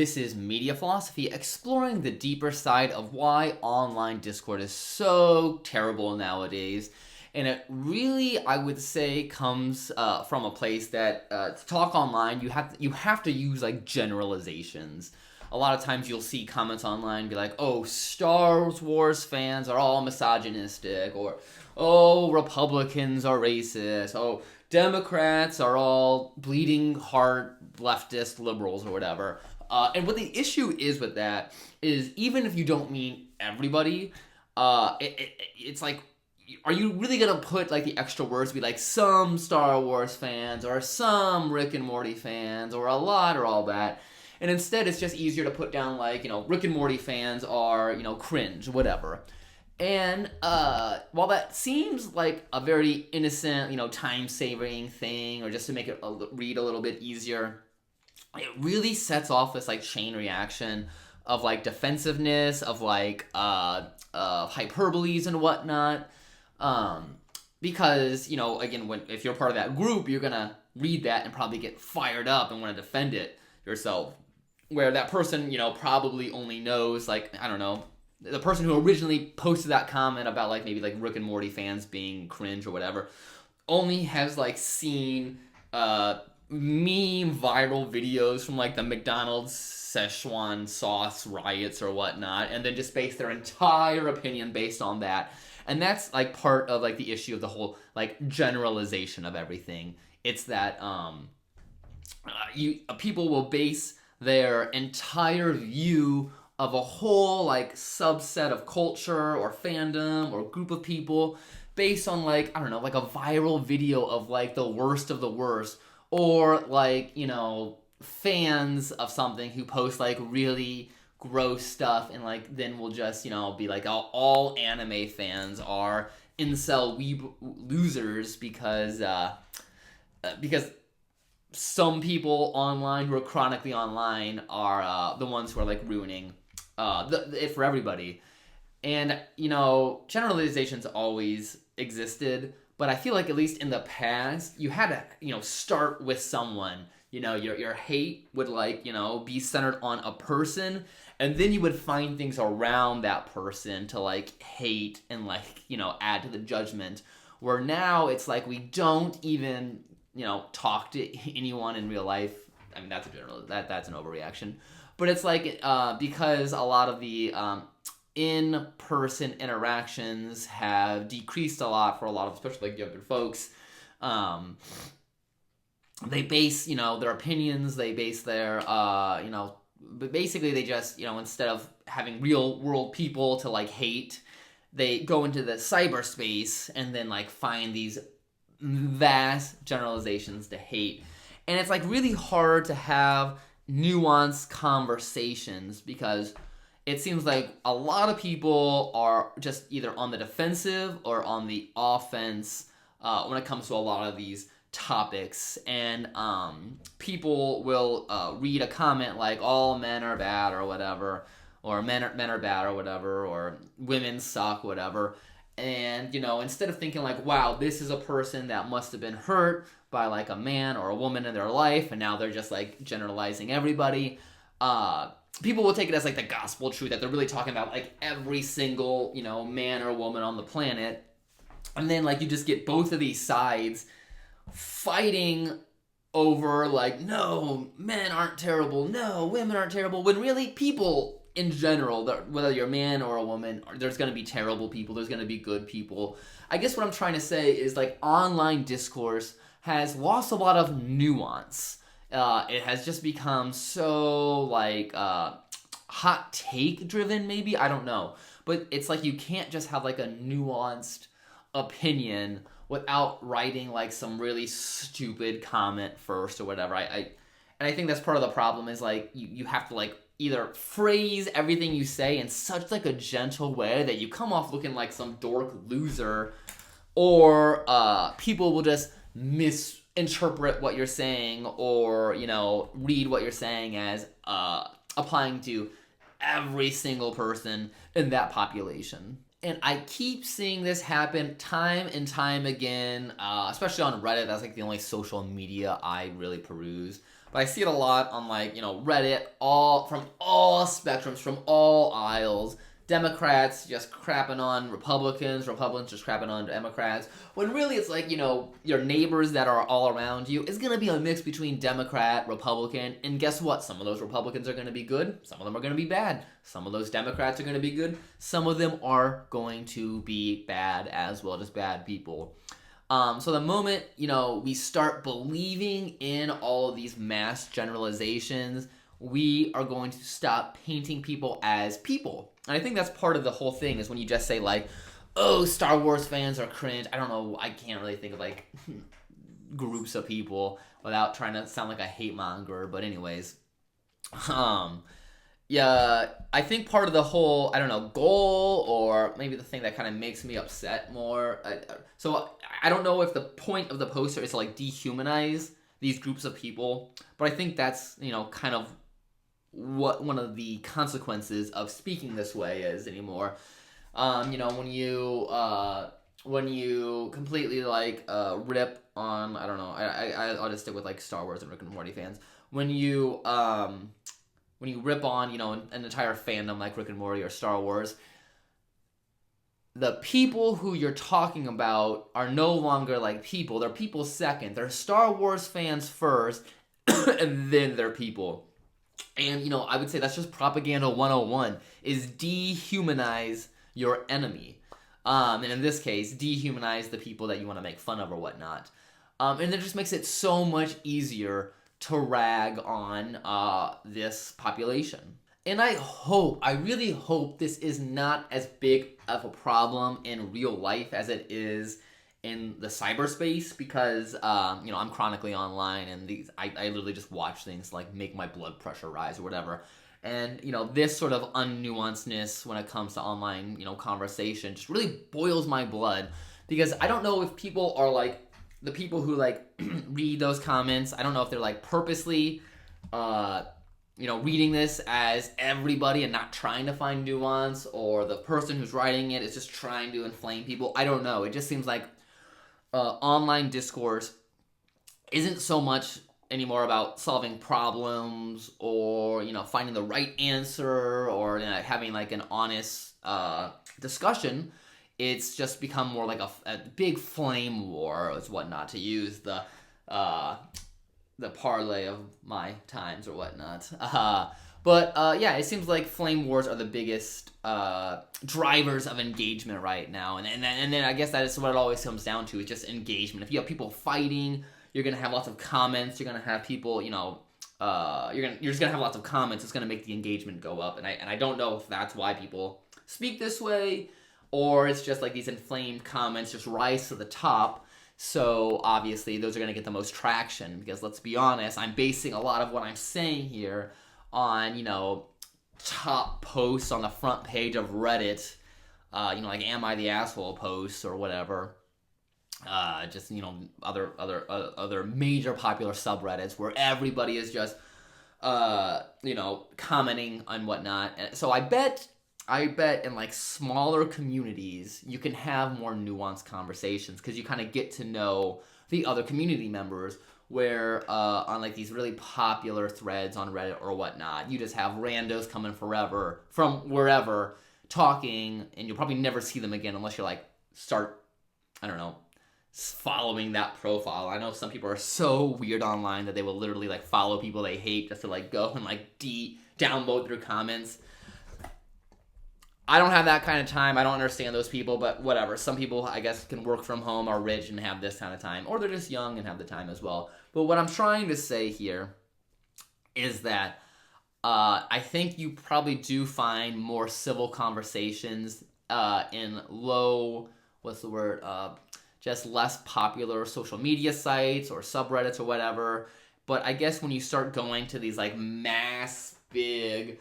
This is Media Philosophy, exploring the deeper side of why online Discord is so terrible nowadays. And it really, I would say, comes from a place that to talk online, you have to use like generalizations. A lot of times you'll see comments online be like, "Oh, Star Wars fans are all misogynistic," or "Oh, Republicans are racist," "Oh, Democrats are all bleeding heart leftist liberals," or whatever. And what the issue is with that is, even if you don't mean everybody, it's like, are you really gonna put like the extra words to be like some Star Wars fans or some Rick and Morty fans or a lot or all that? And instead, it's just easier to put down like, Rick and Morty fans are, cringe, whatever. And while that seems like a very innocent, time-saving thing, or just to make it read a little bit easier, it really sets off this like chain reaction of like defensiveness, of like hyperboles and whatnot. Because again, if you're part of that group, you're gonna read that and probably get fired up and want to defend it yourself. Where that person, probably only knows, like, I don't know, the person who originally posted that comment about like maybe like Rick and Morty fans being cringe or whatever, only has like seen meme viral videos from like the McDonald's Szechuan sauce riots or whatnot, and then just base their entire opinion based on that. And that's like part of like the issue of the whole like generalization of everything. It's that people will base their entire view of a whole like subset of culture or fandom or group of people based on like, I don't know, like a viral video of like the worst of the worst, or like, fans of something who post like really gross stuff, and like then we'll just, be like, all anime fans are incel weeb losers because some people online who are chronically online are the ones who are like ruining it for everybody. And generalizations always existed, but I feel like at least in the past you had to start with someone. Your hate would like be centered on a person, and then you would find things around that person to like hate and like add to the judgment. Where now it's like we don't even talk to anyone in real life. I mean, that's an overreaction, but it's like because a lot of the in-person interactions have decreased a lot for a lot of, especially like younger folks. They base their opinions, they base their but basically they just instead of having real world people to like hate, they go into the cyberspace and then like find these vast generalizations to hate. And it's like really hard to have nuanced conversations because it seems like a lot of people are just either on the defensive or on the offense when it comes to a lot of these topics. And people will read a comment like all men are bad or whatever, or men are bad or whatever, or women suck, whatever. And instead of thinking like, wow, this is a person that must have been hurt by like a man or a woman in their life, and now they're just like generalizing everybody, people will take it as like the gospel truth that they're really talking about like every single man or woman on the planet. And then like you just get both of these sides fighting over like, no, men aren't terrible, no, women aren't terrible, when really people in general, whether you're a man or a woman, there's going to be terrible people, there's going to be good people. I guess what I'm trying to say is like online discourse has lost a lot of nuance. It has just become so like hot take driven, maybe, I don't know, but it's like you can't just have like a nuanced opinion without writing like some really stupid comment first or whatever. And I think that's part of the problem is like you have to like either phrase everything you say in such like a gentle way that you come off looking like some dork loser, or people will just misinterpret what you're saying, or read what you're saying as applying to every single person in that population. And I keep seeing this happen time and time again, especially on Reddit. That's like the only social media I really peruse. but I see it a lot on like, Reddit, all from all spectrums, from all aisles. Democrats just crapping on Republicans, Republicans just crapping on Democrats. When really it's like, your neighbors that are all around you is going to be a mix between Democrat, Republican, and guess what? Some of those Republicans are going to be good, some of them are going to be bad. Some of those Democrats are going to be good, some of them are going to be bad as well, just bad people. So the moment, we start believing in all of these mass generalizations, we are going to stop painting people as people. And I think that's part of the whole thing is when you just say like, oh, Star Wars fans are cringe. I don't know. I can't really think of like groups of people without trying to sound like a hate monger. But anyways, yeah, I think part of the whole, goal or maybe the thing that kind of makes me upset more. So I don't know if the point of the poster is to like dehumanize these groups of people, but I think that's, kind of what one of the consequences of speaking this way is anymore. When you completely like rip on, I don't know, I'll just stick with like Star Wars and Rick and Morty fans. When you rip on, an entire fandom like Rick and Morty or Star Wars, the people who you're talking about are no longer like people. They're people second. They're Star Wars fans first, and then they're people. And, I would say that's just propaganda 101, is dehumanize your enemy. And in this case, dehumanize the people that you want to make fun of or whatnot. And it just makes it so much easier to rag on this population. And I really hope this is not as big of a problem in real life as it is in the cyberspace, because I'm chronically online, and I literally just watch things like make my blood pressure rise or whatever. And this sort of unnuancedness when it comes to online conversation just really boils my blood, because I don't know if people are like the people who like read those comments. I don't know if they're like purposely reading this as everybody and not trying to find nuance, or the person who's writing it is just trying to inflame people. I don't know. It just seems like online discourse isn't so much anymore about solving problems or finding the right answer or having like an honest discussion. It's just become more like a big flame war, is whatnot, to use the parlay of my times or whatnot. But it seems like flame wars are the biggest drivers of engagement right now, and then I guess that is what it always comes down to, is just engagement. If you have people fighting, you're gonna have lots of comments. You're gonna have people, you're just gonna have lots of comments. It's gonna make the engagement go up, and I don't know if that's why people speak this way, or it's just like these inflamed comments just rise to the top. So obviously those are going to get the most traction, because let's be honest, I'm basing a lot of what I'm saying here on, top posts on the front page of Reddit, like Am I the Asshole posts or whatever. Just, other major popular subreddits where everybody is just, commenting on whatnot. So I bet in like smaller communities, you can have more nuanced conversations, because you kind of get to know the other community members, where on like these really popular threads on Reddit or whatnot, you just have randos coming from wherever talking, and you'll probably never see them again unless you like start, I don't know, following that profile. I know some people are so weird online that they will literally like follow people they hate just to like go and like download their comments. I don't have that kind of time. I don't understand those people, but whatever. Some people, I guess, can work from home, are rich, and have this kind of time. Or they're just young and have the time as well. But what I'm trying to say here is that I think you probably do find more civil conversations in just less popular social media sites or subreddits or whatever. But I guess when you start going to these like mass, big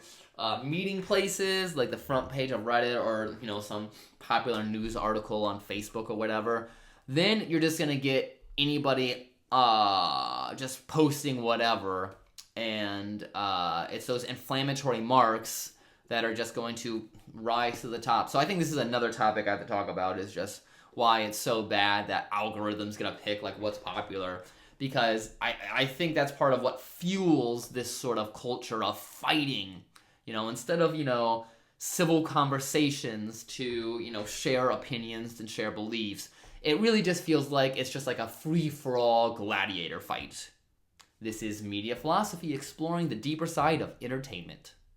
meeting places, like the front page of Reddit or some popular news article on Facebook or whatever, then you're just gonna get anybody just posting whatever, and it's those inflammatory marks that are just going to rise to the top. So I think this is another topic I have to talk about, is just why it's so bad that algorithm's gonna pick like what's popular. because I think that's part of what fuels this sort of culture of fighting. Instead of, civil conversations to, share opinions and share beliefs, it really just feels like it's just like a free-for-all gladiator fight. This is Media Philosophy, exploring the deeper side of entertainment.